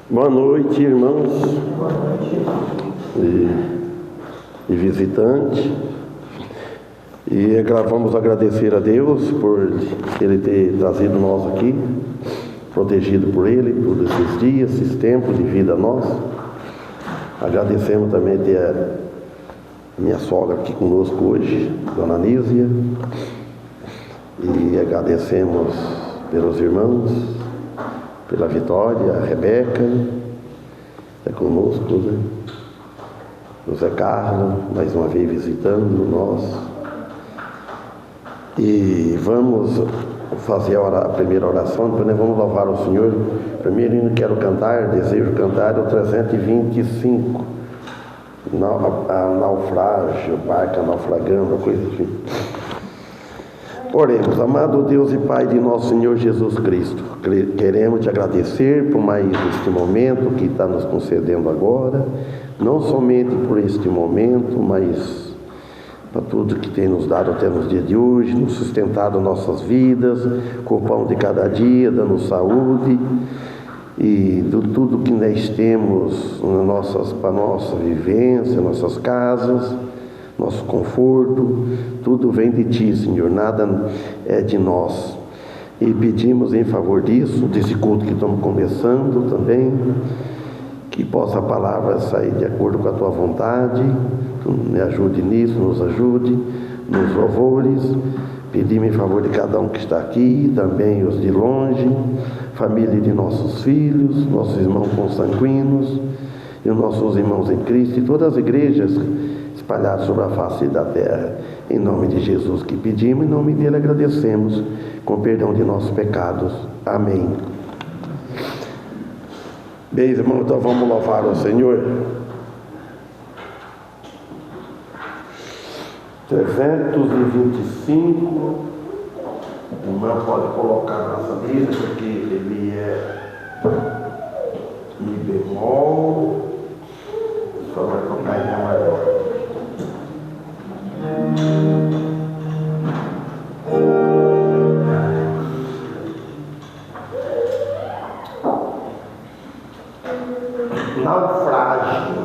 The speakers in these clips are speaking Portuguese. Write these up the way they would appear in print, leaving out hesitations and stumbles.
Boa noite, irmãos e visitantes. E vamos agradecer a Deus por Ele ter trazido nós aqui, protegido por Ele por esses dias, esses tempos de vida nossa. Agradecemos também ter a minha sogra aqui conosco hoje, Dona Anísia. E agradecemos pelos irmãos, pela Vitória, a Rebeca, é conosco, né? José Carlos, mais uma vez visitando nós. E vamos fazer a primeira oração, depois nós vamos louvar o Senhor. Primeiro eu quero cantar, desejo cantar o 325, naufrágio, barca naufragando, coisa assim. Oremos. Amado Deus e Pai de nosso Senhor Jesus Cristo, queremos te agradecer por mais este momento que está nos concedendo agora, não somente por este momento, mas para tudo que tem nos dado até nos dias de hoje, nos sustentado nossas vidas, com o pão de cada dia, dando saúde e de tudo que nós temos para nossa vivência, nossas casas, nosso conforto, tudo vem de Ti, Senhor, nada é de nós. E pedimos em favor disso, desse culto que estamos começando também, que possa a palavra sair de acordo com a Tua vontade. Tu me ajude nisso, nos ajude nos louvores. Pedimos em favor de cada um que está aqui, também os de longe, família de nossos filhos, nossos irmãos consanguíneos e os nossos irmãos em Cristo e todas as igrejas espalhadas sobre a face da terra. Em nome de Jesus que pedimos, em nome dele agradecemos, com perdão de nossos pecados. Amém. Bem, irmãos, então vamos louvar ao Senhor. 325. O irmão pode colocar na nossa mesa, porque ele é Mi bemol. Só vai tocar em Ré maior. Naufrágio.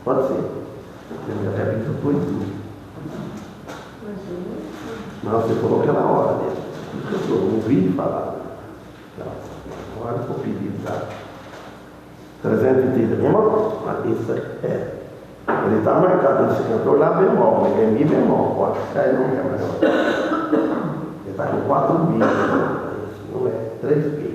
Pode ser. Eu já vi tudo isso. Não, você falou aquela hora dele. Eu não ouvi falar. Agora eu vou pedir, tá? 330, irmão? Isso é. Ele está marcado nesse cantor lá bemol, é mi bemol, pode ficar aí no meu. Ele está com 4 bi, não é 3 bi.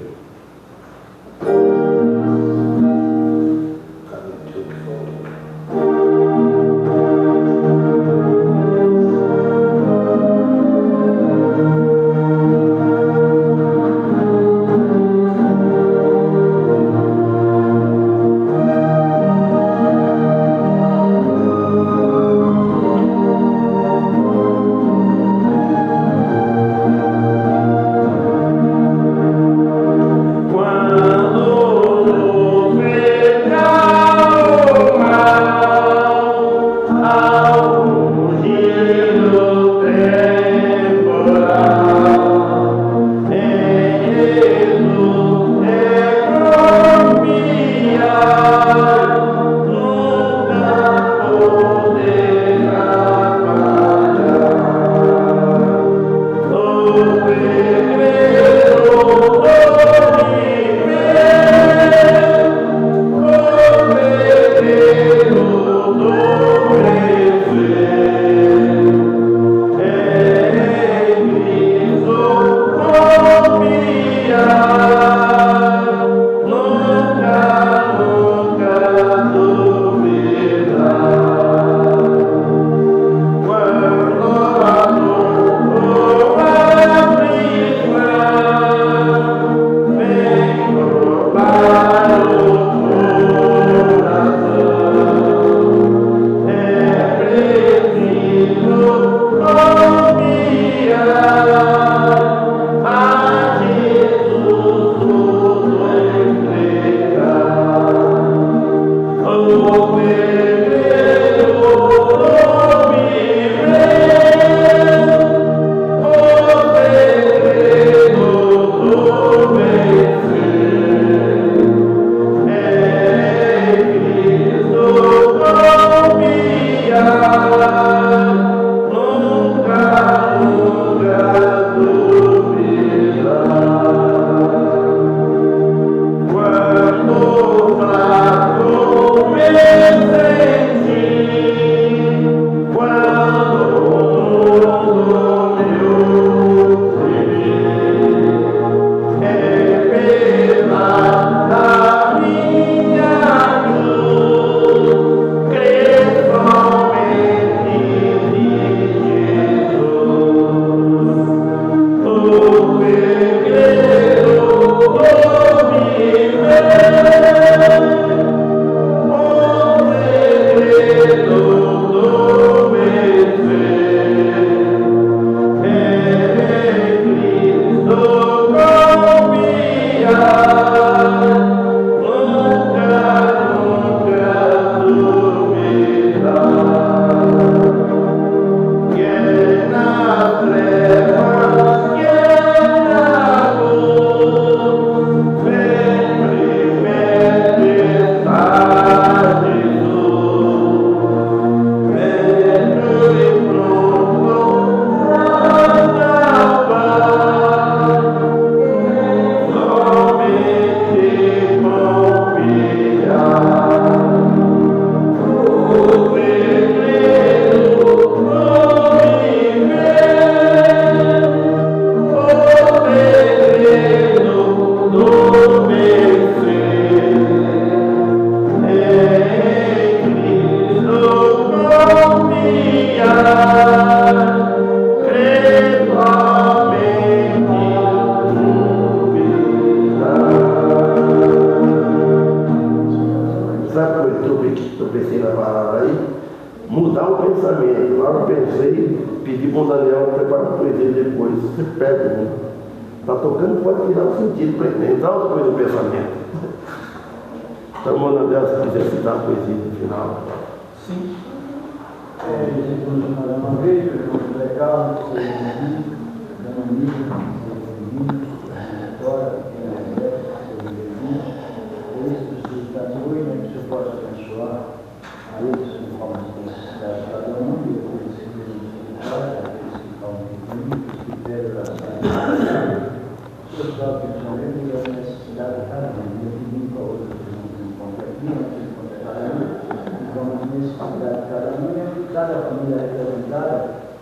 Cada família representada,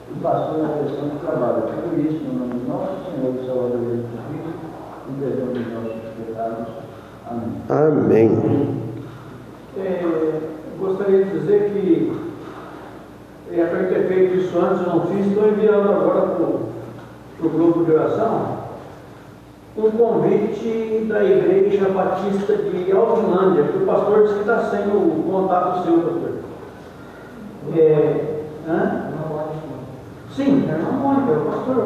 o pastor na questão do trabalho. Tudo isso no nome do nosso Senhor e Salvador Jesus Cristo, em perdão dos nossos pecados. Amém. Amém. Gostaria de dizer que para eu ter feito isso antes, eu não fiz, estou enviando agora para o grupo de oração um convite da Igreja Batista de Alvinlândia, que o pastor disse que está sem o contato seu, pastor. Sim, é uma Mônica, o pastor.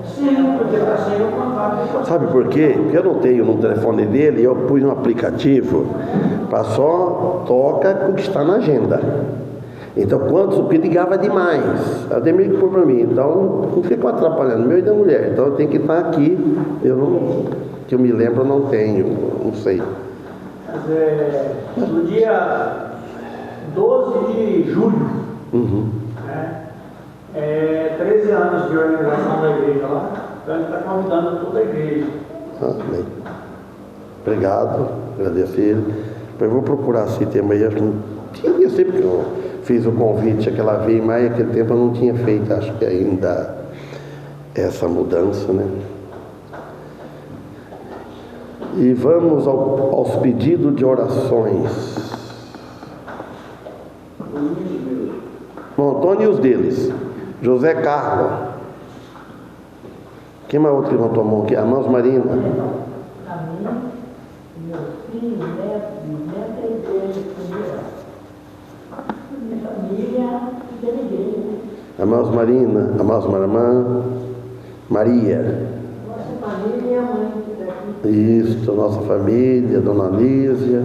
Sim, porque está sem o contato. Sabe por quê? Porque eu não tenho no telefone dele, eu pus no aplicativo para só toca o que está na agenda. Então, porque ligava demais, a Demir que pôs para mim, então não ficou atrapalhando, meu e da mulher, então eu tenho que estar aqui, que eu me lembro, eu não tenho, não sei. Mas no dia 12 de julho, 13 anos de organização da igreja lá, então ele está convidando toda a igreja. Amém. Obrigado, agradecer. Eu vou procurar esse tema aí, acho que não tinha sempre que eu fiz o convite aquela vez, mas naquele tempo eu não tinha feito, acho que ainda essa mudança, né? E vamos aos pedidos de orações. Bom, Antônio e os deles. José Carlos. Quem mais outro levantou a mão aqui? Irmãos Marina. A mim, meu filho, neto, bisneto, a igreja, minha família e da igreja. Irmãos Marina, irmãos Maramã, Maria. Nossa família e a mãe que está aqui. Isso, nossa família, Dona Lísia.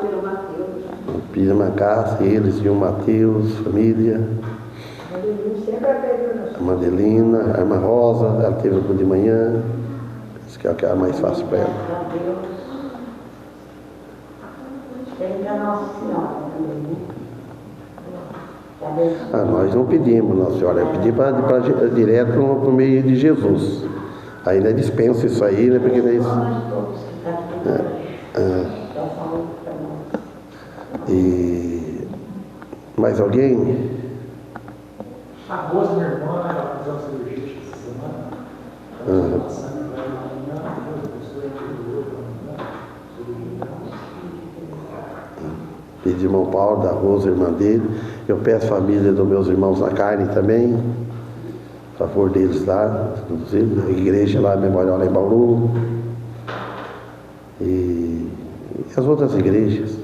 Pelo Mateus. Pisa Macassi, eles e o Mateus, família. A Madelina, a irmã Rosa, ela teve no de manhã. Isso que é o que é mais fácil para ela. Tem a Nossa Senhora também. Nós não pedimos, Nossa Senhora, eu pedi para direto por meio de Jesus. Aí não dispensa isso aí, né? Porque não é isso. E mais alguém? A Rosa, minha irmã, ela vai fazer uma cirurgia essa semana. Pedi irmão Paulo, da Rosa, irmã dele. Eu peço a família dos meus irmãos na carne também. A favor deles lá, inclusive, a igreja lá, memorial lá em Bauru. E as outras igrejas.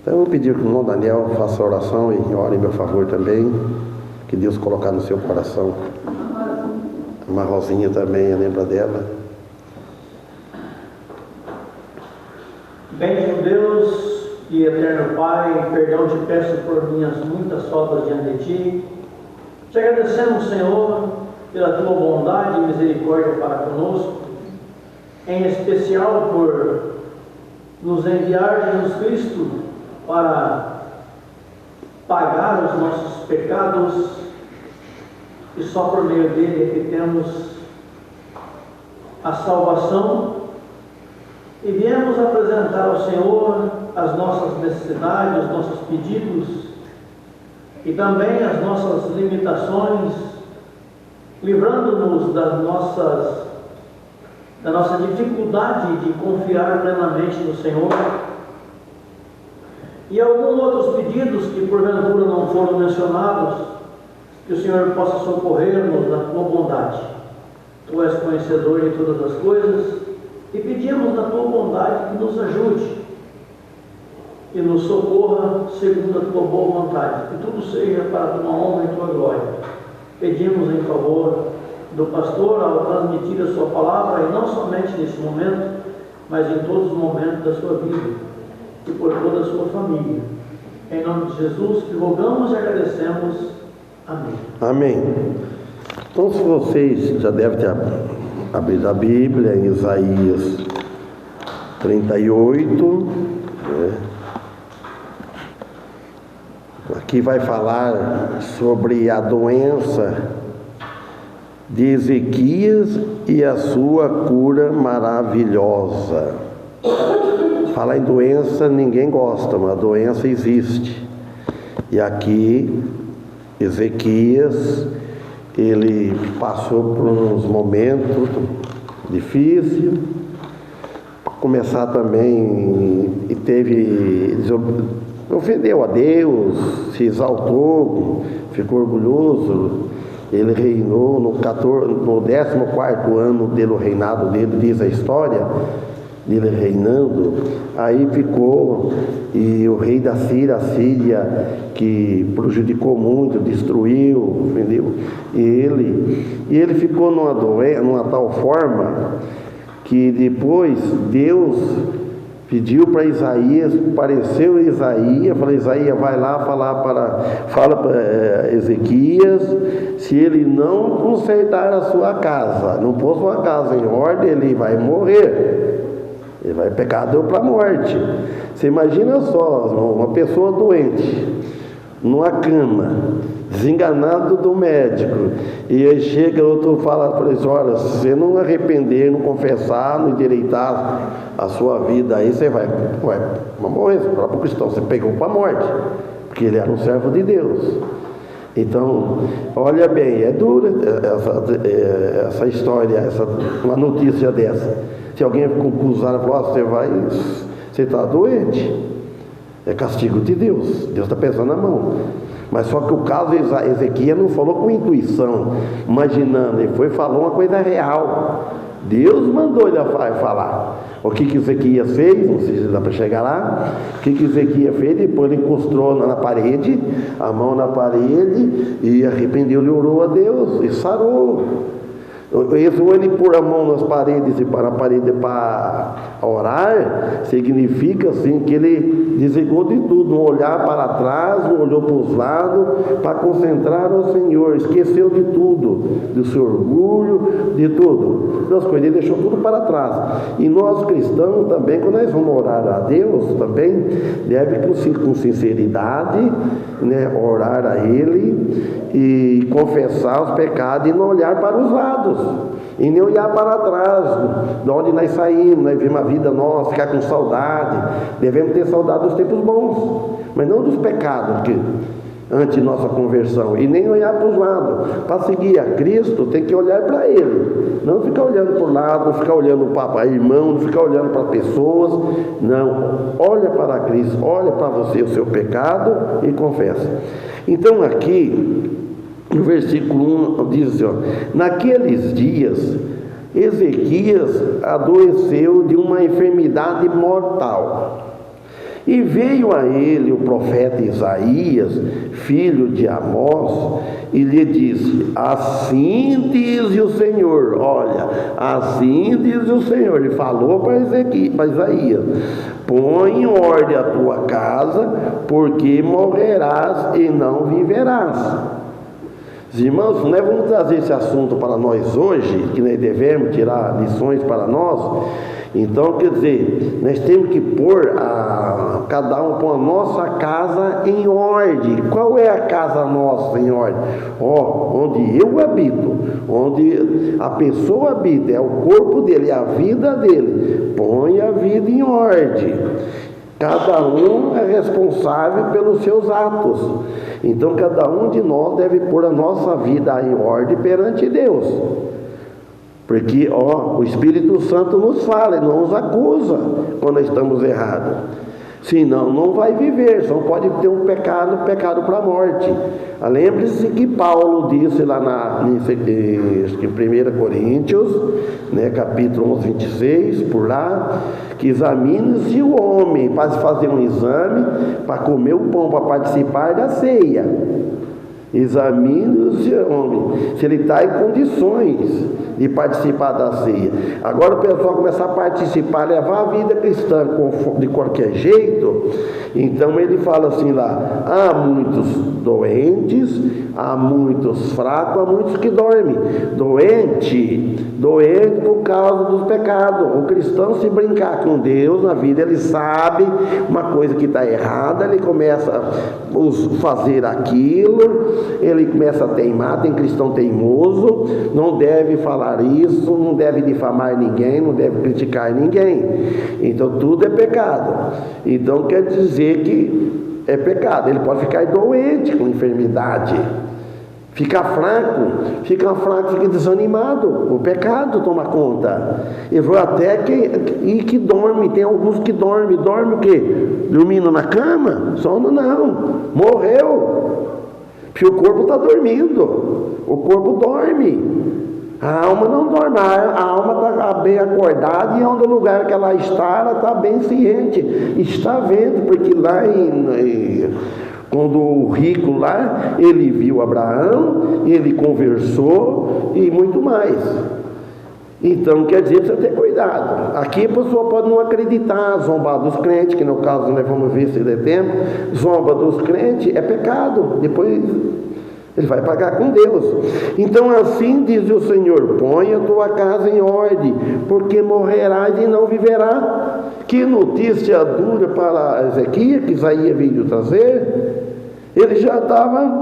Então eu vou pedir que o irmão Daniel faça a oração e ore em meu favor também. Que Deus colocar no seu coração. Uma Rosinha também, lembra dela. Bendito Deus e eterno Pai, perdão te peço por minhas muitas faltas diante de Ti. Te agradecemos, Senhor, pela Tua bondade e misericórdia para conosco, em especial por nos enviar Jesus Cristo para pagar os nossos pecados, e só por meio dele é que temos a salvação. E viemos apresentar ao Senhor as nossas necessidades, os nossos pedidos e também as nossas limitações, livrando-nos da nossa dificuldade de confiar plenamente no Senhor. E alguns outros pedidos que porventura não foram mencionados, que o Senhor possa socorrer-nos na Tua bondade. Tu és conhecedor de todas as coisas, e pedimos na Tua bondade que nos ajude e nos socorra segundo a Tua boa vontade, que tudo seja para a Tua honra e Tua glória. Pedimos em favor do pastor ao transmitir a Sua palavra, e não somente nesse momento, mas em todos os momentos da sua vida e por toda a sua família. Em nome de Jesus, que rogamos e agradecemos. Amém. Amém. Então, se vocês já devem ter abrido a Bíblia, em Isaías 38, né? Aqui vai falar sobre a doença de Ezequias e a sua cura maravilhosa. Falar em doença ninguém gosta, mas a doença existe. E aqui Ezequias, ele passou por uns momentos difíceis. Para começar também, e ofendeu a Deus, se exaltou, ficou orgulhoso. Ele reinou no 14º ano do reinado dele, diz a história dele reinando. Aí ficou, e o rei da Síria, a Síria, que prejudicou muito, destruiu, entendeu? E ele ficou numa tal forma que depois Deus pediu para Isaías, apareceu Isaías, falou: Isaías, vai lá fala para Ezequias, se ele não consertar a sua casa, não pôr sua casa em ordem, ele vai morrer. Ele vai pecador para a morte. Você imagina só, uma pessoa doente, numa cama, desenganado do médico, e aí chega outro e fala para eles: olha, se você não arrepender, não confessar, não endireitar a sua vida, aí você vai morrer. O próprio cristão, você pegou para a morte, porque ele era um servo de Deus. Então, olha bem, é dura essa história, uma notícia dessa. Se alguém acusar e falar: você está doente, é castigo de Deus. Deus está pesando na mão. Mas só que o caso de Ezequias não falou com intuição, imaginando, ele falou uma coisa real. Deus mandou ele falar. O que Ezequias fez, não sei se dá para chegar lá, o que Ezequias fez, depois ele encostou na parede, a mão na parede, e arrependeu, ele orou a Deus, e sarou. Ele pôr a mão nas paredes e para a parede para orar, significa assim que ele desligou de tudo, não olhar para trás, não olhou para os lados, para concentrar no Senhor, esqueceu de tudo, do seu orgulho, de tudo, das coisas, ele deixou tudo para trás. E nós cristãos também, quando nós vamos orar a Deus, também deve com sinceridade, né, orar a Ele e confessar os pecados e não olhar para os lados. E nem olhar para trás, de onde nós saímos, nós vivemos a vida nossa, ficar com saudade. Devemos ter saudade dos tempos bons, mas não dos pecados que antes de nossa conversão. E nem olhar para os lados. Para seguir a Cristo, tem que olhar para Ele. Não ficar olhando para o lado, não ficar olhando para irmão, não ficar olhando para pessoas. Não, olha para Cristo, olha para você o seu pecado e confessa. Então aqui, no versículo 1 diz assim, ó: naqueles dias Ezequias adoeceu de uma enfermidade mortal, e veio a ele o profeta Isaías, filho de Amós, e lhe disse: assim diz o Senhor. Olha, assim diz o Senhor. Ele falou para Isaías: põe em ordem a tua casa, porque morrerás e não viverás. Irmãos, nós vamos trazer esse assunto para nós hoje, que nós devemos tirar lições para nós. Então, quer dizer, nós temos que pôr cada um com a nossa casa em ordem. Qual é a casa nossa em ordem? Onde eu habito, onde a pessoa habita, é o corpo dele, é a vida dele. Põe a vida em ordem. Cada um é responsável pelos seus atos. Então, cada um de nós deve pôr a nossa vida em ordem perante Deus. Porque, o Espírito Santo nos fala, ele não nos acusa quando estamos errados. Senão, não vai viver, só pode ter um pecado para a morte. Lembre-se que Paulo disse lá em 1 Coríntios, né, capítulo 11, 26, por lá, que examine-se o homem para fazer um exame, para comer o pão, para participar da ceia. Examine esse homem, se ele está em condições de participar da ceia. Agora o pessoal começar a participar, levar a vida cristã de qualquer jeito. Então ele fala assim lá: há muitos doentes, há muitos fracos, há muitos que dormem. Doente por causa dos pecados. O cristão, se brincar com Deus na vida, ele sabe uma coisa que está errada, ele começa a fazer aquilo, ele começa a teimar. Tem cristão teimoso, não deve falar isso, não deve difamar ninguém, não deve criticar ninguém. Então tudo é pecado. Então quer dizer que é pecado. Ele pode ficar doente com enfermidade, fica fraco, fica desanimado. O pecado toma conta. Eu vou até que dorme. Tem alguns que dorme o quê? Dormindo na cama? Sono não, morreu, porque o corpo está dormindo. O corpo dorme, a alma não dorme. A alma está bem acordada, e onde o lugar que ela está bem ciente, está vendo. Porque lá quando o rico lá, ele viu Abraão, ele conversou e muito mais. Então quer dizer, precisa ter cuidado. Aqui a pessoa pode não acreditar, zombar dos crentes, que no caso nós vamos ver se der tempo. Zomba dos crentes é pecado, depois ele vai pagar com Deus. Então assim diz o Senhor: põe a tua casa em ordem, porque morrerás e não viverá. Que notícia dura para Ezequias, que Isaías veio trazer. Ele já estava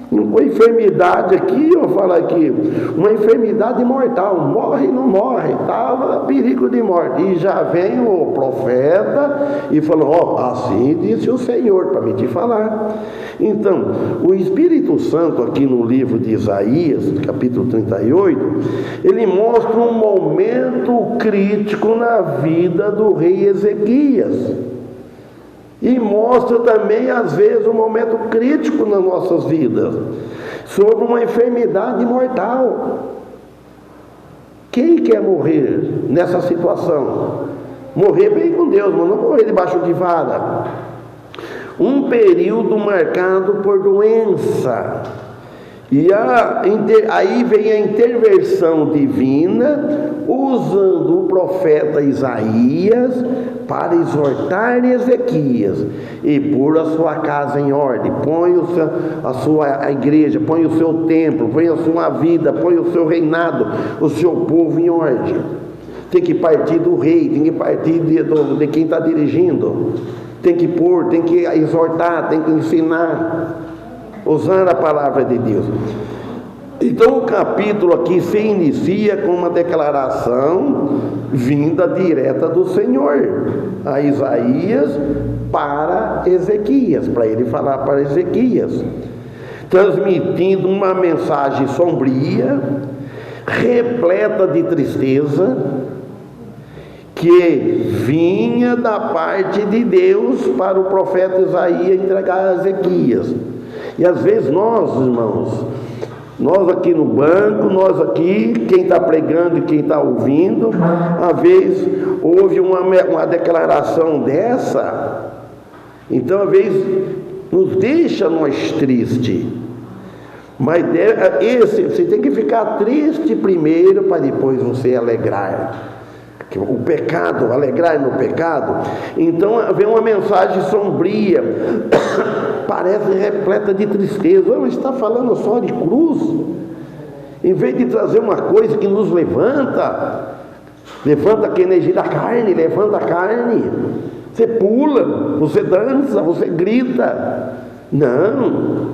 com enfermidade aqui, eu falo aqui, uma enfermidade mortal, morre e não morre, estava perigo de morte. E já vem o profeta e falou: assim disse o Senhor, para me te falar. Então, o Espírito Santo aqui no livro de Isaías, capítulo 38, ele mostra um momento crítico na vida do rei Ezequias. E mostra também, às vezes, um momento crítico nas nossas vidas, sobre uma enfermidade mortal. Quem quer morrer nessa situação? Morrer bem com Deus, mas não morrer debaixo de vara. Um período marcado por doença. E aí vem a intervenção divina, usando o profeta Isaías para exortar Ezequias: e pôr a sua casa em ordem, põe a sua igreja, põe o seu templo, põe a sua vida, põe o seu reinado, o seu povo em ordem. Tem que partir do rei, tem que partir de quem está dirigindo, tem que pôr, tem que exortar, tem que ensinar, usar a palavra de Deus. Então o capítulo aqui se inicia com uma declaração vinda direta do Senhor a Isaías para Ezequias, para ele falar para Ezequias, transmitindo uma mensagem sombria, repleta de tristeza, que vinha da parte de Deus para o profeta Isaías entregar a Ezequias. E às vezes nós, irmãos, nós aqui no banco, nós aqui, quem está pregando e quem está ouvindo, às vezes houve uma declaração dessa, então às vezes nos deixa nós tristes. Mas você tem que ficar triste primeiro, para depois você alegrar. O pecado, alegrar no pecado. Então vem uma mensagem sombria, parece repleta de tristeza. Mas está falando só de cruz, em vez de trazer uma coisa que nos levanta a energia da carne, levanta a carne. Você pula, você dança, você grita. Não,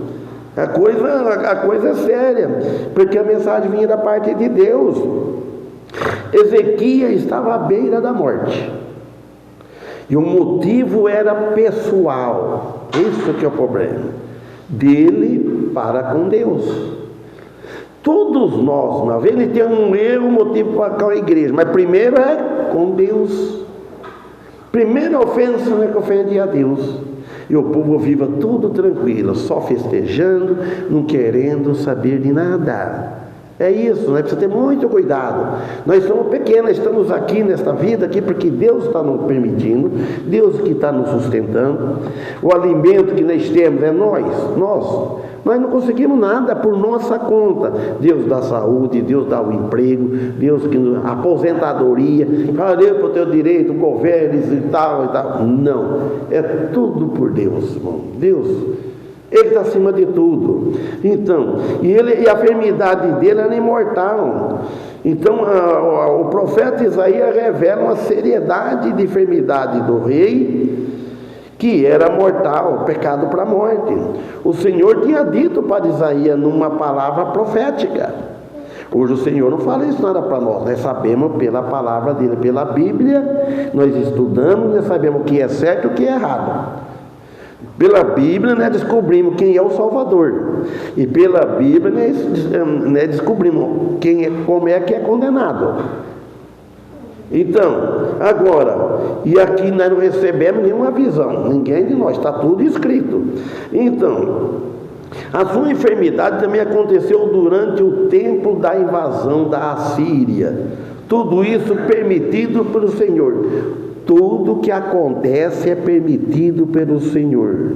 a coisa é séria, porque a mensagem vinha da parte de Deus. Ezequias estava à beira da morte, e o motivo era pessoal. Isso que é o problema dele para com Deus. Todos nós, uma vez, ele tem um erro, motivo para com a igreja, mas primeiro é com Deus. Primeira ofensa é que ofende a Deus. E o povo viva tudo tranquilo, só festejando, não querendo saber de nada. É isso, nós precisamos ter muito cuidado. Nós somos pequenos, estamos aqui nesta vida aqui porque Deus está nos permitindo, Deus que está nos sustentando. O alimento que nós temos é nós Nós não conseguimos nada por nossa conta. Deus dá saúde, Deus dá o emprego, Deus que a aposentadoria, valeu para o teu direito, governos e tal. Não, é tudo por Deus, irmão. Deus, Ele está acima de tudo. Então, e a enfermidade dele era imortal. Então, o profeta Isaías revela uma seriedade de enfermidade do rei, que era mortal, pecado para a morte. O Senhor tinha dito para Isaías numa palavra profética. Hoje o Senhor não fala isso nada para nós. Nós sabemos pela palavra dele, pela Bíblia, nós estudamos, nós sabemos o que é certo e o que é errado. Pela Bíblia nós descobrimos quem é o Salvador. E pela Bíblia nós descobrimos como é que é condenado. Então, agora, e aqui nós não recebemos nenhuma visão, ninguém de nós, está tudo escrito. Então, a sua enfermidade também aconteceu durante o tempo da invasão da Assíria. Tudo isso permitido pelo Senhor. Tudo que acontece é permitido pelo Senhor.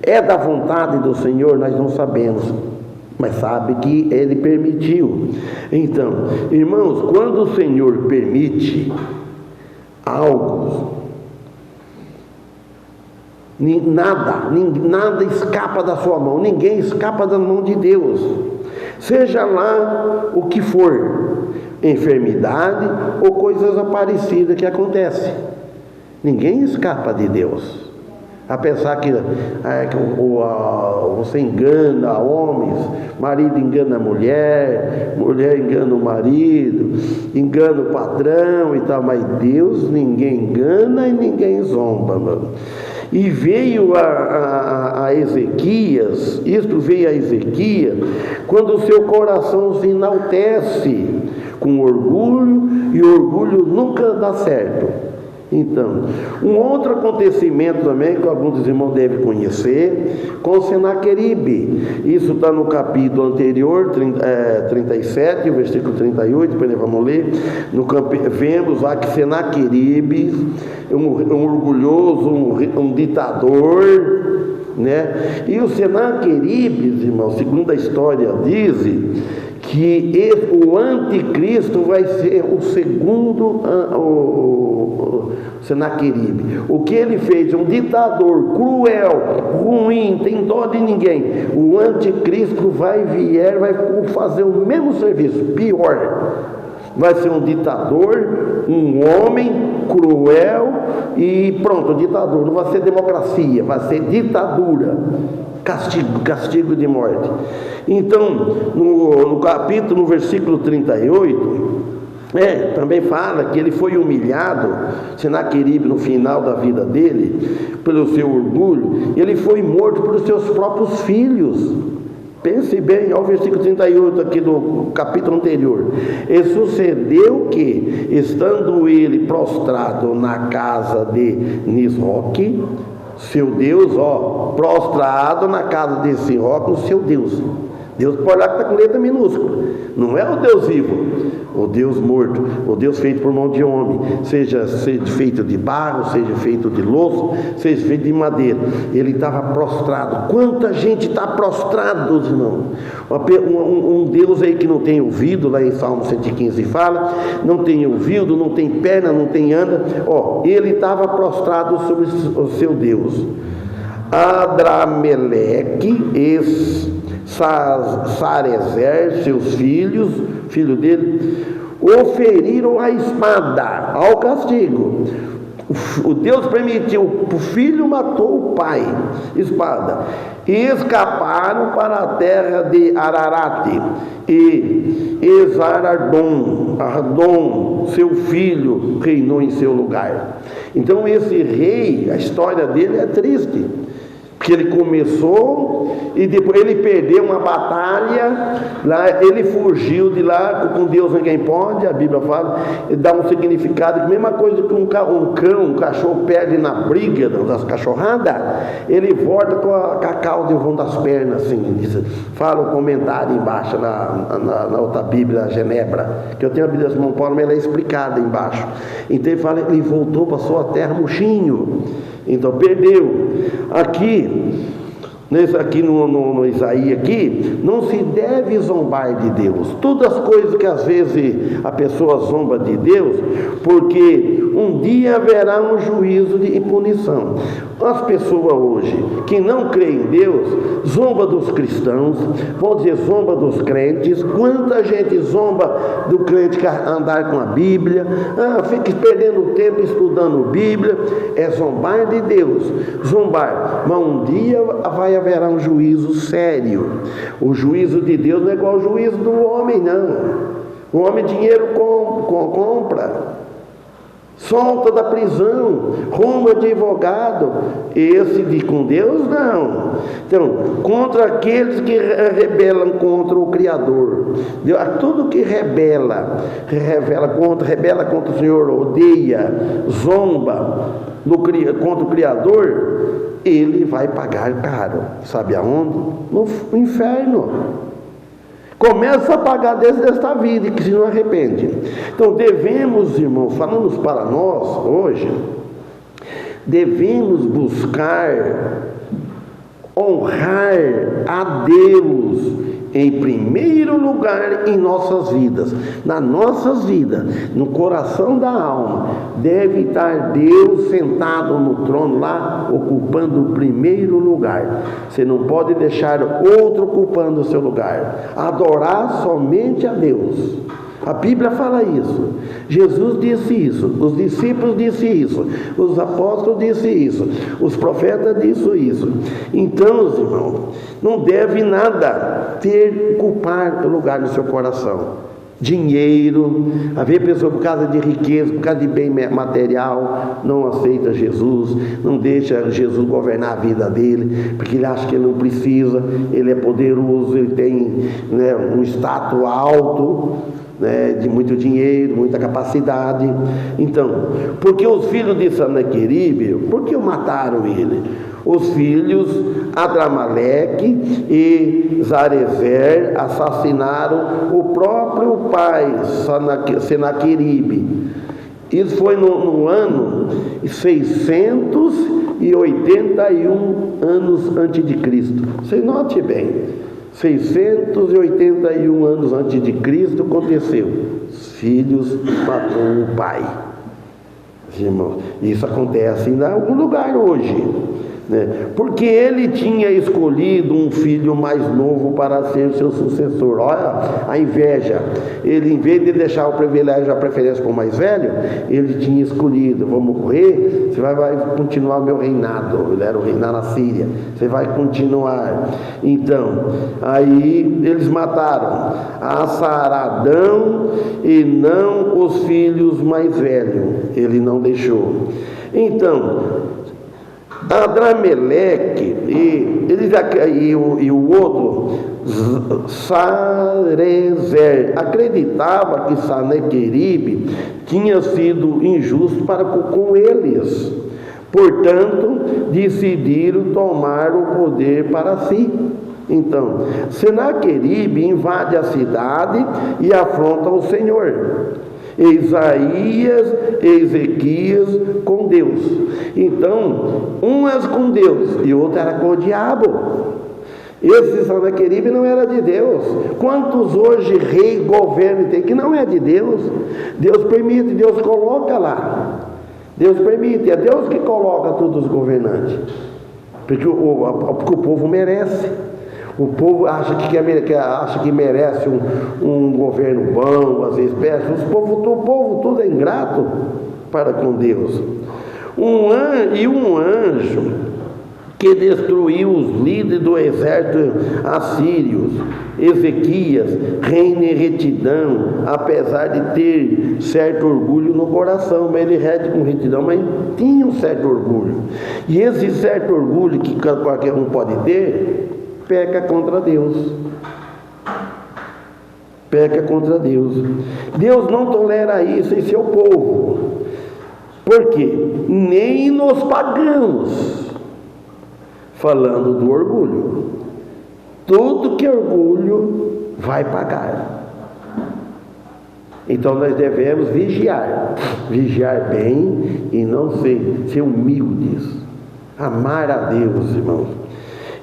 É da vontade do Senhor? Nós não sabemos, mas sabe que Ele permitiu. Então, irmãos, quando o Senhor permite algo, nada escapa da sua mão, ninguém escapa da mão de Deus, seja lá o que for, enfermidade ou coisas aparecidas que acontecem. Ninguém escapa de Deus. A pensar que você engana homens, marido engana a mulher, mulher engana o marido, engana o patrão e tal, mas Deus ninguém engana e ninguém zomba, mano. E veio a Ezequias, isto veio a Ezequias, quando o seu coração se enaltece com orgulho, e orgulho nunca dá certo. Então, um outro acontecimento também que alguns dos irmãos devem conhecer, com Senaqueribe. Isso está no capítulo anterior, 37, o versículo 38, depois nós vamos ler. Vemos lá que Senaqueribe, um orgulhoso, um ditador, né? E o Senaqueribe, irmãos, segundo a história diz, que o anticristo vai ser o segundo Senaqueribe. O que ele fez? Um ditador cruel, ruim, tem dó de ninguém. O anticristo vai fazer o mesmo serviço, pior. Vai ser um ditador, um homem cruel e pronto, ditador. Não vai ser democracia, vai ser ditadura. Castigo de morte. Então, no capítulo, no versículo 38, também fala que ele foi humilhado, Senaqueribe, no final da vida dele, pelo seu orgulho, ele foi morto pelos seus próprios filhos. Pense bem, olha o versículo 38 aqui do capítulo anterior. E sucedeu que, estando ele prostrado na casa de Nisroque, seu Deus, prostrado na casa desse Nisroque, o seu Deus. Deus pode lá que está com letra minúscula. Não é o Deus vivo, o Deus morto, o Deus feito por mão de homem, seja feito de barro, seja feito de louço, seja feito de madeira. Ele estava prostrado. Quanta gente está prostrado, irmão? Um Deus aí que não tem ouvido, lá em Salmo 115 fala, não tem ouvido, não tem perna, não tem anda. Ele estava prostrado sobre o seu Deus. Adrameleque, Sarezer, seus filhos, filho dele, oferiram a espada ao castigo. O Deus permitiu, o filho matou o pai, espada, e escaparam para a terra de Ararate, e Ardom, seu filho, reinou em seu lugar. Então esse rei, a história dele é triste, porque ele começou e depois ele perdeu uma batalha, lá, ele fugiu de lá, com Deus ninguém pode, a Bíblia fala, dá um significado, a mesma coisa que um cachorro perde na briga das cachorradas, ele volta com a cauda em vão das pernas, assim, fala o comentário embaixo, na outra Bíblia, Genebra, que eu tenho a Bíblia de São Paulo, mas ela é explicada embaixo. Então ele fala, ele voltou para a sua terra murchinho. Então perdeu. Aqui Nesse aqui no Isaías aqui, não se deve zombar de Deus. Todas as coisas que às vezes a pessoa zomba de Deus, porque um dia haverá um juízo de punição. As pessoas hoje que não creem em Deus, zomba dos cristãos, vão dizer zomba dos crentes. Quanta gente zomba do crente que andar com a Bíblia, fica perdendo tempo estudando Bíblia, é zombar de Deus, zombar. Mas um dia haverá um juízo sério. O juízo de Deus não é igual ao juízo do homem, não. O homem dinheiro compra, solta da prisão, rumo advogado. Esse com Deus não. Então, contra aqueles que rebelam contra o Criador, tudo que rebela contra o Senhor, odeia, zomba contra o Criador, ele vai pagar caro. Sabe aonde? No inferno. Começa a pagar desde esta vida, que se não arrepende. Então devemos, irmãos, falando para nós hoje, devemos buscar honrar a Deus em primeiro lugar em nossas vidas. Nas nossas vidas, no coração da alma, deve estar Deus sentado no trono lá, ocupando o primeiro lugar. Você não pode deixar outro ocupando o seu lugar. Adorar somente a Deus. A Bíblia fala isso. Jesus disse isso, os discípulos disseram isso, os apóstolos disseram isso, os profetas disseram isso. Então, irmãos, não deve nada ocupar o lugar no seu coração. Dinheiro, haver pessoa por causa de riqueza, por causa de bem material, não aceita Jesus, não deixa Jesus governar a vida dele, porque ele acha que ele não precisa, ele é poderoso, ele tem um status alto, de muito dinheiro, muita capacidade. Então, porque os filhos de Senaqueribe, por que mataram ele? Os filhos Adrameleque e Zarezer assassinaram o próprio pai Senaqueribe. Isso foi no ano 681 anos antes de Cristo. Você note bem. 681 anos antes de Cristo aconteceu. Os filhos matou o pai. Irmãos, isso acontece em algum lugar hoje. Porque ele tinha escolhido um filho mais novo para ser seu sucessor. Olha a inveja. Ele, em vez de deixar o privilégio, a preferência para o mais velho, ele tinha escolhido: vou morrer, você vai continuar o meu reinado. Ele era o reinar na Síria, você vai continuar. Então, aí eles mataram a Saradão e não os filhos mais velhos. Ele não deixou. Então, Adrameleque e o outro Zarezer acreditava que Senaqueribe tinha sido injusto para com eles, portanto decidiram tomar o poder para si. Então, Senaqueribe invade a cidade e afronta o Senhor. Isaías e Ezequias com Deus. Então, um era com Deus e outro era com o diabo. Esse Senaqueribe não era de Deus. Quantos hoje rei, governo tem que não é de Deus? Deus permite, Deus coloca lá. Deus permite, é Deus que coloca todos os governantes. Porque o povo merece. O povo acha que merece um governo bom, às vezes peça. O povo tudo é ingrato para com Deus. Um anjo que destruiu os líderes do exército assírios, Ezequias, reina em retidão, apesar de ter certo orgulho no coração. Mas ele rege com retidão, mas tinha um certo orgulho. E esse certo orgulho que qualquer um pode ter, peca contra Deus. Peca contra Deus. Deus não tolera isso em seu povo. Por quê? Nem nos pagãos. Falando do orgulho. Tudo que é orgulho vai pagar. Então nós devemos vigiar. Vigiar bem e não ser humildes. Amar a Deus, irmãos.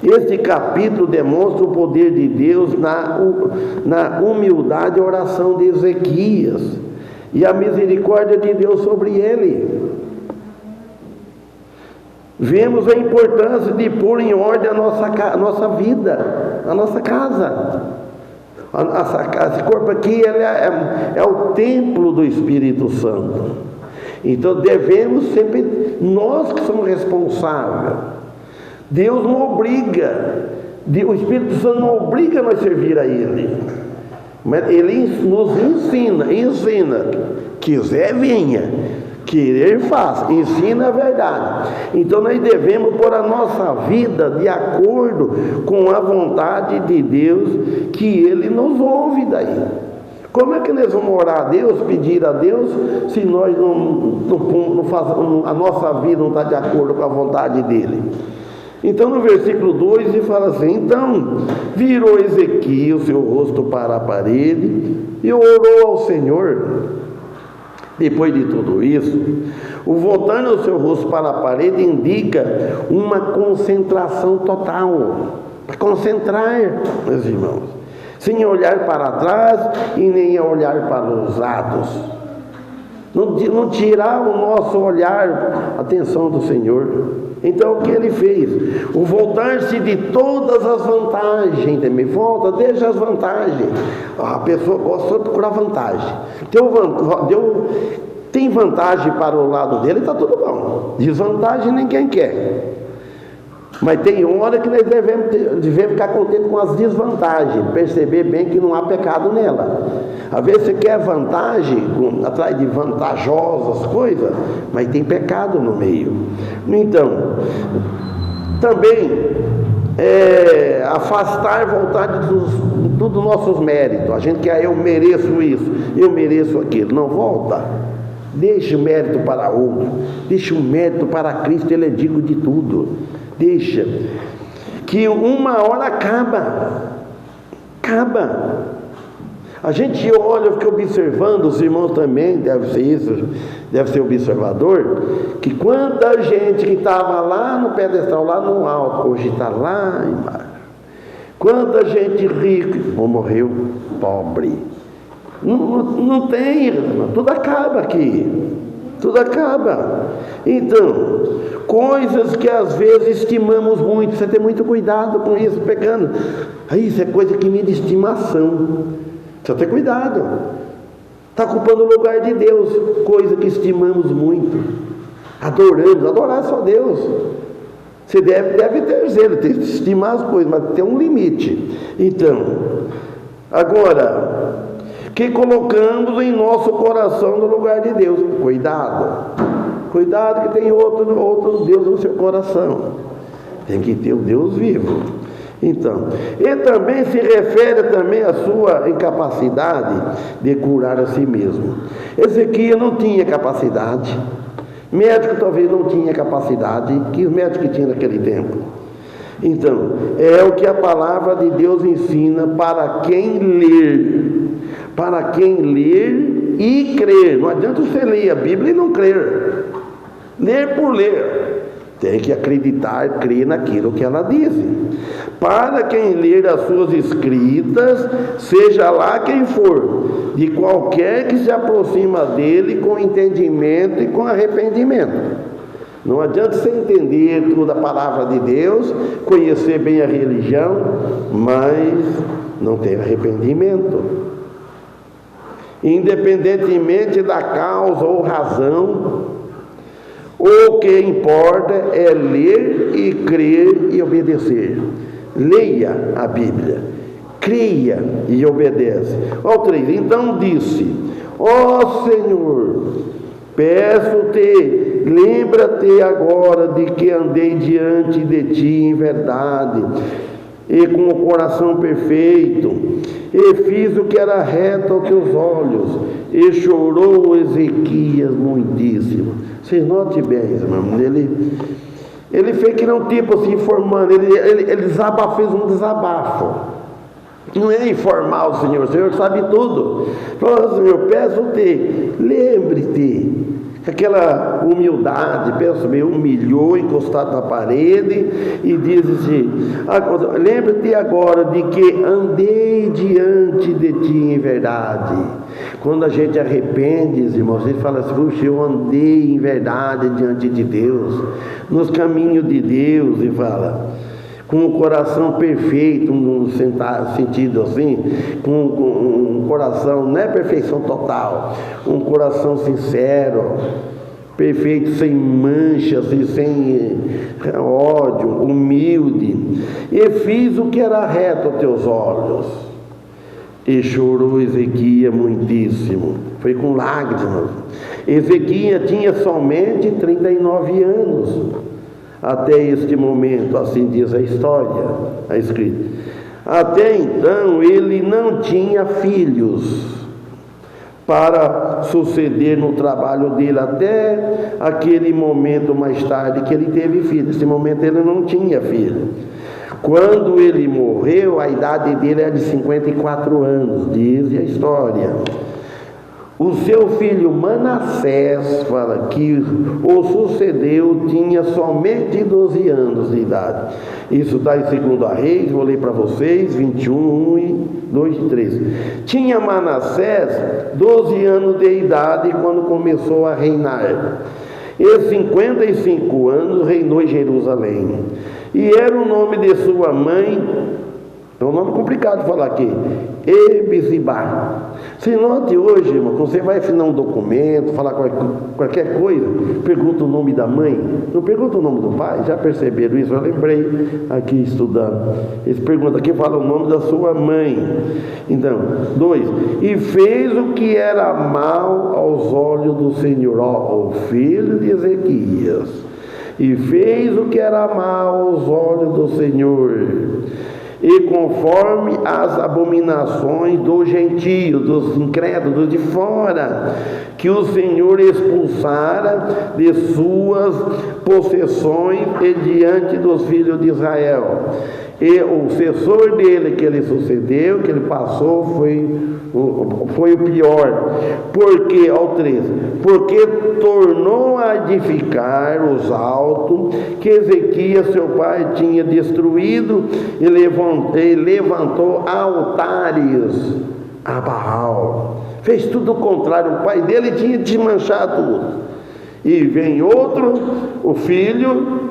Este capítulo demonstra o poder de Deus na humildade e oração de Ezequias e a misericórdia de Deus sobre ele. Vemos a importância de pôr em ordem a nossa vida, a nossa casa. Esse corpo aqui é o templo do Espírito Santo. Então devemos sempre, nós que somos responsáveis. Deus não obriga, o Espírito Santo não obriga a nós servir a Ele, mas Ele nos ensina, quiser venha, querer faça, ensina a verdade. Então nós devemos pôr a nossa vida de acordo com a vontade de Deus, que Ele nos ouve daí. Como é que nós vamos orar a Deus, pedir a Deus, se nós não fazemos, a nossa vida não está de acordo com a vontade dEle? Então no versículo 2 ele fala assim: então virou Ezequias o seu rosto para a parede e orou ao Senhor. Depois de tudo isso, o voltando o seu rosto para a parede indica uma concentração total, para concentrar, meus irmãos, sem olhar para trás e nem olhar para os lados, não tirar o nosso olhar, a atenção do Senhor. Então o que ele fez? O voltar-se de todas as vantagens também. Volta, deixa as vantagens. A pessoa gosta de procurar vantagem. Tem vantagem para o lado dele, está tudo bom. Desvantagem ninguém quer. Mas tem hora que nós devemos ficar contentes com as desvantagens, perceber bem que não há pecado nela. Às vezes você quer vantagem, atrás de vantajosas coisas, mas tem pecado no meio. Então, também afastar a vontade dos nossos méritos. A gente quer, eu mereço isso, eu mereço aquilo. Não, volta. Deixa o mérito para outro, deixa o mérito para Cristo, Ele é digno de tudo. Deixa, que uma hora acaba. A gente olha, eu fico observando, os irmãos também, deve ser isso, deve ser observador, que quanta gente que estava lá no pedestal, lá no alto, hoje está lá embaixo. Quanta gente rica, morreu pobre. Não tem, tudo acaba aqui. Tudo acaba. Então, coisas que às vezes estimamos muito, você tem muito cuidado com isso, pegando. Isso é coisa que me de estimação. Precisa ter cuidado. Está ocupando o lugar de Deus, coisa que estimamos muito. Adorar só Deus. Você deve ter zelo, tem que estimar as coisas, mas tem um limite. Então, agora, que colocamos em nosso coração no lugar de Deus. Cuidado que tem outro Deus no seu coração. Tem que ter o Deus vivo. Então, ele também se refere também à sua incapacidade de curar a si mesmo. Ezequias não tinha capacidade. Médico talvez não tinha capacidade que os médicos tinham naquele tempo. Então, é o que a palavra de Deus ensina para quem ler. Para quem ler e crer. Não adianta você ler a Bíblia e não crer. Ler por ler. Tem que acreditar, crer naquilo que ela diz. Para quem ler as suas escritas, seja lá quem for, de qualquer que se aproxima dele com entendimento e com arrependimento. Não adianta você entender toda a palavra de Deus, conhecer bem a religião, mas não ter arrependimento. Independentemente da causa ou razão, o que importa é ler e crer e obedecer. Leia a Bíblia, creia e obedece. Ó 3, então disse: ó Senhor, peço-te, lembra-te agora de que andei diante de ti em verdade e com o coração perfeito, e fiz o que era reto aos teus olhos. E chorou Ezequias muitíssimo. Vocês notem bem, irmão, ele fez que não tipo assim, informando, ele fez um desabafo. Não é informar o Senhor sabe tudo. Falou: Senhor, peço-te, lembre-te, aquela humildade, pensa bem, humilhou, encostado na parede e diz assim: lembra-te agora de que andei diante de ti em verdade. Quando a gente arrepende, irmãos, a gente fala assim: puxa, eu andei em verdade diante de Deus, nos caminhos de Deus, e fala, com o coração perfeito, no sentido assim, com um coração, não é perfeição total, um coração sincero, perfeito, sem manchas e sem ódio, humilde, e fiz o que era reto aos teus olhos. E chorou Ezequias muitíssimo, foi com lágrimas. Ezequias tinha somente 39 anos até este momento, assim diz a história, a escrita. Até então ele não tinha filhos para suceder no trabalho dele, até aquele momento mais tarde que ele teve filho. Nesse momento ele não tinha filho. Quando ele morreu, a idade dele era de 54 anos, diz a história. O seu filho Manassés, fala que o sucedeu, tinha somente 12 anos de idade. Isso está em 2 Reis, vou ler para vocês, 21, 1, 2 e 3. Tinha Manassés 12 anos de idade quando começou a reinar. E 55 anos reinou em Jerusalém. E era o nome de sua mãe, é um nome complicado de falar aqui, Ebizibá. Se note hoje, irmão, quando você vai assinar um documento, falar qualquer coisa, pergunta o nome da mãe, não pergunta o nome do pai. Já perceberam isso? Eu lembrei aqui estudando. Eles perguntam aqui, fala o nome da sua mãe. Então, 2. E fez o que era mal aos olhos do Senhor, o filho de Ezequias. E fez o que era mal aos olhos do Senhor, e conforme as abominações dos gentios, dos incrédulos de fora, que o Senhor expulsara de suas possessões e diante dos filhos de Israel. E o sucessor dele, que ele sucedeu, que ele passou, foi o pior. Porque, ao 13, porque tornou a edificar os altos que Ezequias, seu pai, tinha destruído, e levantou altares a Baal. Fez tudo o contrário. O pai dele tinha desmanchado tudo. E vem outro, o filho,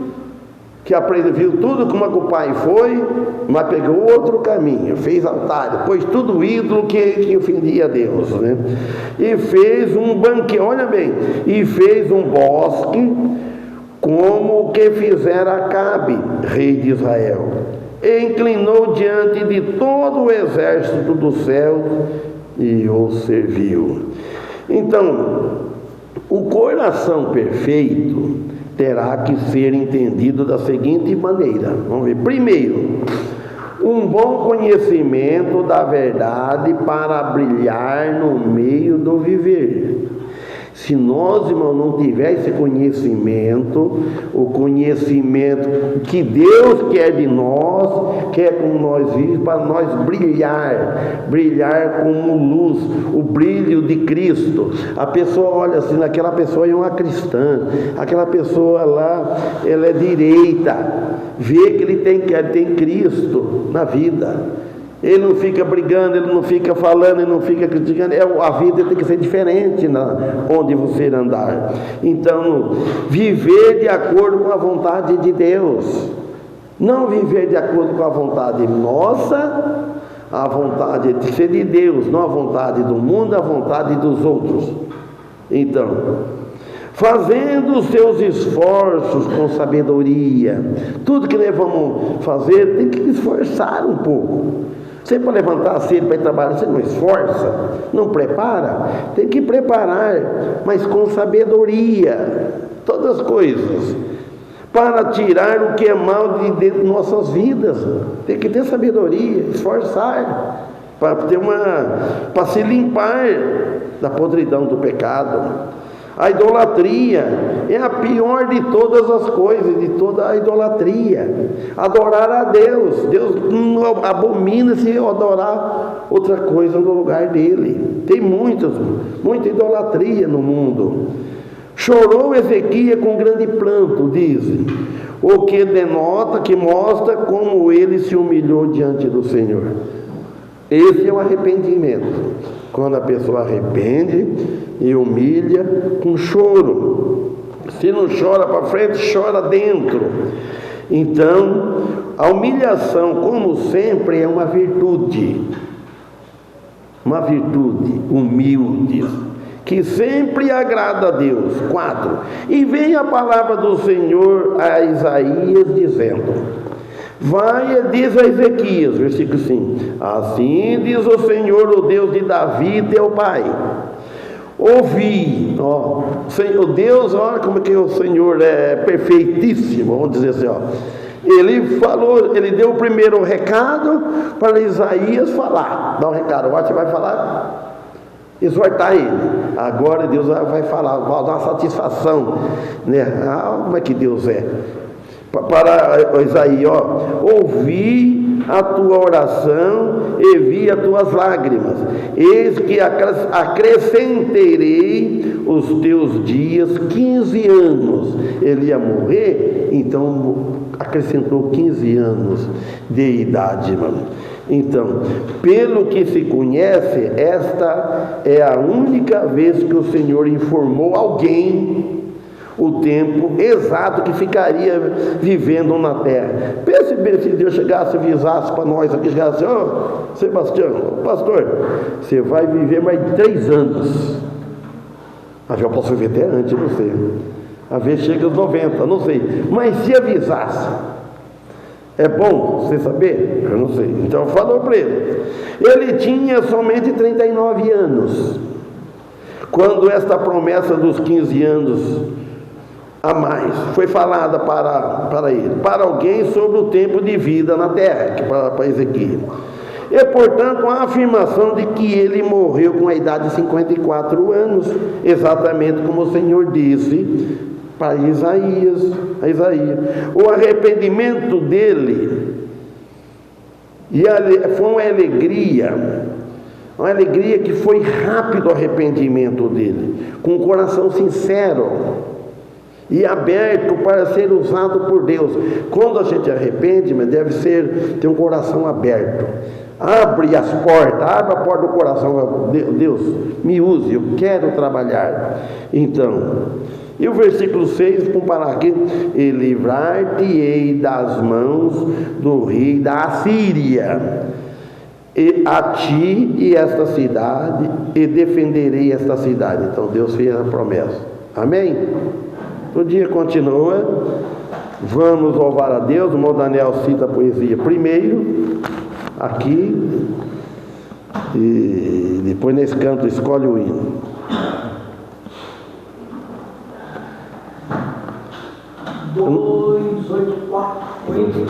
que viu tudo como o pai foi, mas pegou outro caminho, fez altar, pôs tudo ídolo que ofendia a Deus, né? E fez um banquete, olha bem, e fez um bosque, como o que fizera Acabe, rei de Israel, e inclinou diante de todo o exército do céu e o serviu. Então, o coração perfeito terá que ser entendido da seguinte maneira. Vamos ver. Primeiro, um bom conhecimento da verdade para brilhar no meio do viver. Se nós, irmão, não tiver esse conhecimento, o conhecimento que Deus quer de nós, quer como nós vivemos, para nós brilhar como luz, o brilho de Cristo. A pessoa olha assim, aquela pessoa é uma cristã, aquela pessoa lá, ela é direita, vê que ele tem Cristo na vida. Ele não fica brigando, ele não fica falando, ele não fica criticando. A vida tem que ser diferente onde você andar. Então, viver de acordo com a vontade de Deus. Não viver de acordo com a vontade nossa, a vontade de ser de Deus, não a vontade do mundo, a vontade dos outros. Então, fazendo os seus esforços com sabedoria. Tudo que nós vamos fazer, tem que esforçar um pouco. Você para levantar cedo para ir trabalhar, você não esforça, não prepara? Tem que preparar, mas com sabedoria, todas as coisas, para tirar o que é mal de dentro de nossas vidas. Tem que ter sabedoria, esforçar, para se limpar da podridão do pecado. A idolatria é a pior de todas as coisas, de toda a idolatria. Adorar a Deus. Deus não abomina se eu adorar outra coisa no lugar dele. Tem muita idolatria no mundo. Chorou Ezequias com grande pranto, dizem, o que denota, que mostra como ele se humilhou diante do Senhor. Esse é o arrependimento, quando a pessoa arrepende e humilha com choro. Se não chora para frente, chora dentro. Então, a humilhação, como sempre, é uma virtude humilde, que sempre agrada a Deus. 4. E vem a palavra do Senhor a Isaías dizendo: vai e diz a Ezequias, versículo 5: assim diz o Senhor, o Deus de Davi, teu pai. Ouvi, Senhor Deus, olha como que o Senhor é perfeitíssimo, vamos dizer assim, Ele falou, ele deu o primeiro recado para Isaías falar. Dá um recado, agora você vai falar, exortar ele. Agora Deus vai falar, vai dar uma satisfação, né? Como é que Deus é? Para Isaías, ouvi a tua oração e vi as tuas lágrimas. Eis que acrescentarei os teus dias 15 anos. Ele ia morrer, então acrescentou 15 anos de idade, irmão. Então, pelo que se conhece, esta é a única vez que o Senhor informou alguém o tempo exato que ficaria vivendo na terra. Pense bem, se Deus chegasse e avisasse para nós aqui, chegasse: Sebastião, pastor, você vai viver mais de 3 anos. Mas eu posso viver até antes, não sei. Às vezes chega aos 90, não sei. Mas se avisasse, é bom você saber? Eu não sei. Então falou para ele. Ele tinha somente 39 anos quando esta promessa dos 15 anos a mais foi falada para ele, para alguém sobre o tempo de vida na terra, que para Ezequias. E portanto a afirmação de que ele morreu com a idade de 54 anos, exatamente como o Senhor disse para Isaías. O arrependimento dele foi uma alegria que foi rápido, o arrependimento dele, com um coração sincero e aberto para ser usado por Deus. Quando a gente arrepende, mas deve ter um coração aberto. Abre as portas, abre a porta do coração. Deus, me use, eu quero trabalhar. Então, e o versículo 6, comparar aqui: e livrar-te-ei das mãos do rei da Assíria, e a ti e esta cidade, e defenderei esta cidade. Então Deus fez a promessa. Amém? O dia continua. Vamos louvar a Deus. O irmão Daniel cita a poesia primeiro aqui, e depois nesse canto escolhe o hino. Dois, 8, 4, 8.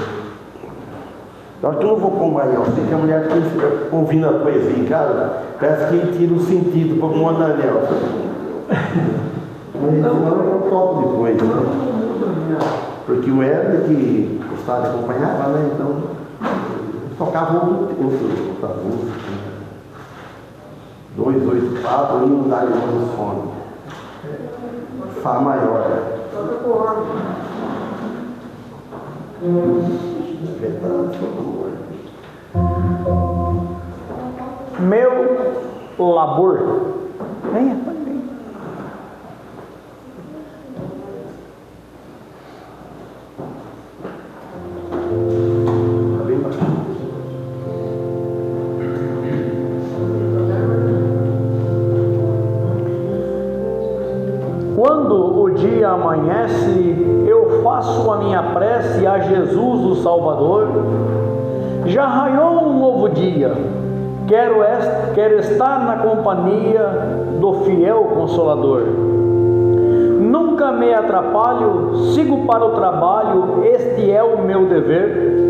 Eu acho que eu não vou pôr maior. Tem que a mulher que ouvindo a poesia em casa, parece que tira o sentido para o irmão Daniel. Mas eu toco depois, né? Porque o Hélio que gostava de acompanhar, né? Então tocava outro música. 2, 8, 4, e não dá de outro fone. Fá maior. Meu labor. Venha, pode vir. Quando o dia amanhece, eu faço a minha prece a Jesus o Salvador. Já raiou um novo dia, quero estar na companhia do fiel Consolador. Nunca me atrapalho, sigo para o trabalho, este é o meu dever.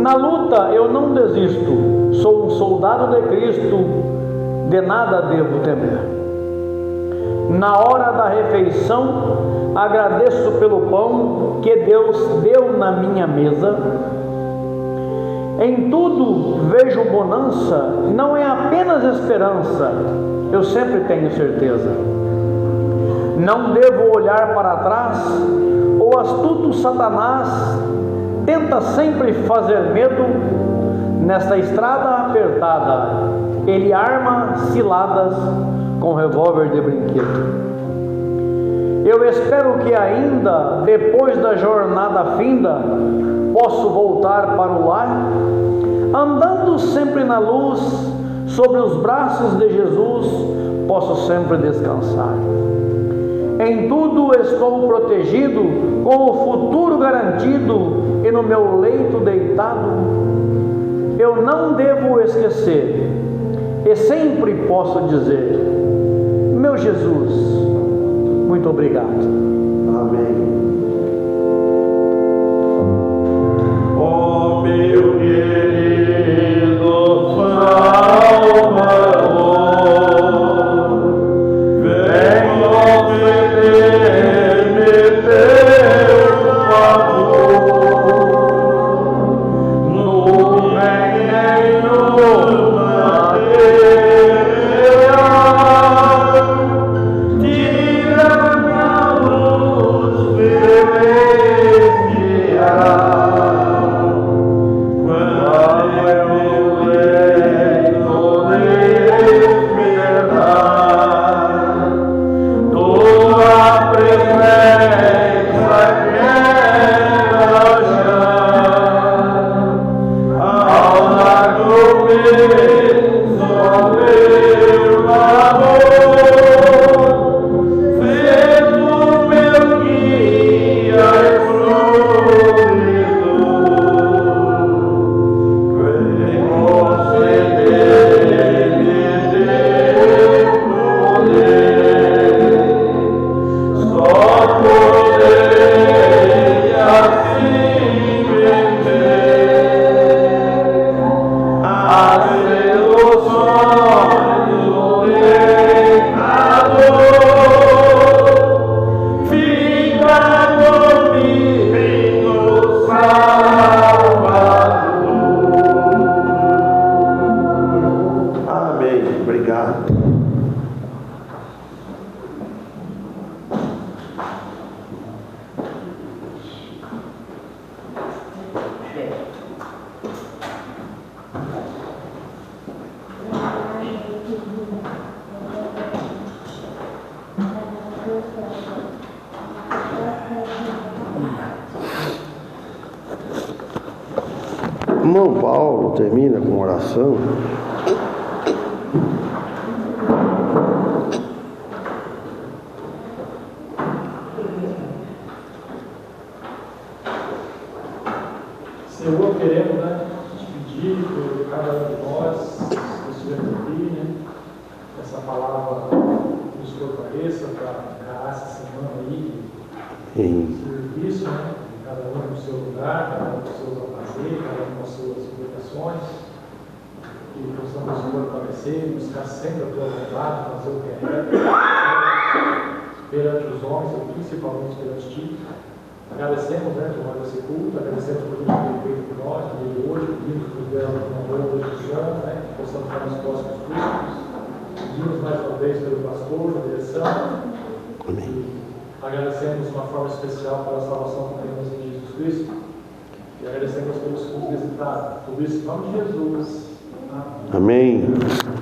Na luta eu não desisto, sou um soldado de Cristo, de nada devo temer. Na hora da refeição, agradeço pelo pão que Deus deu na minha mesa. Em tudo vejo bonança, não é apenas esperança, eu sempre tenho certeza. não devo olhar para trás. O astuto Satanás tenta sempre fazer medo. Nesta estrada apertada, ele arma ciladas com revólver de brinquedo. Eu espero que ainda, depois da jornada finda, posso voltar para o lar, andando sempre na luz, sobre os braços de Jesus, posso sempre descansar. Em tudo estou protegido, com o futuro garantido, e no meu leito deitado, eu não devo esquecer, e sempre posso dizer: meu Jesus, muito obrigado. Amém. Oh, meu querido Salvador, vem conceder-me teu favor, no reino material, tira-me a luz celestial, quando eu leito de esperar tua presença quero achar, ao largo-me sobre o amor, sendo meu guia e provedor, vem conceder-me teu poder, só poderei assim vencer a seduções do pecador. Fica comigo, Salvador. Amém. Obrigado. Irmão Paulo termina com oração. Senhor, queremos, te pedir por cada um de nós, que estivemos aqui, essa palavra nos fortaleça para encarar essa semana aí de serviço, cada um no seu lugar, cada um com seus afazeres, cada um com as suas obrigações, que possamos nos fortalecer, buscar sempre a tua vontade, fazer o que é reto, perante os homens e principalmente perante ti. Agradecemos por mais esse culto, agradecemos por tudo que tem feito por nós, no dia de hoje, pedimos que nos dê uma boa decisão, que possamos estar nos próximos cultos. Pedimos mais uma vez pelo pastor, na direção. Amém. E agradecemos de uma forma especial pela salvação que temos em Jesus Cristo. E agradecemos pelos cultos visitados. Tudo isso em nome de Jesus. Amém. Amém.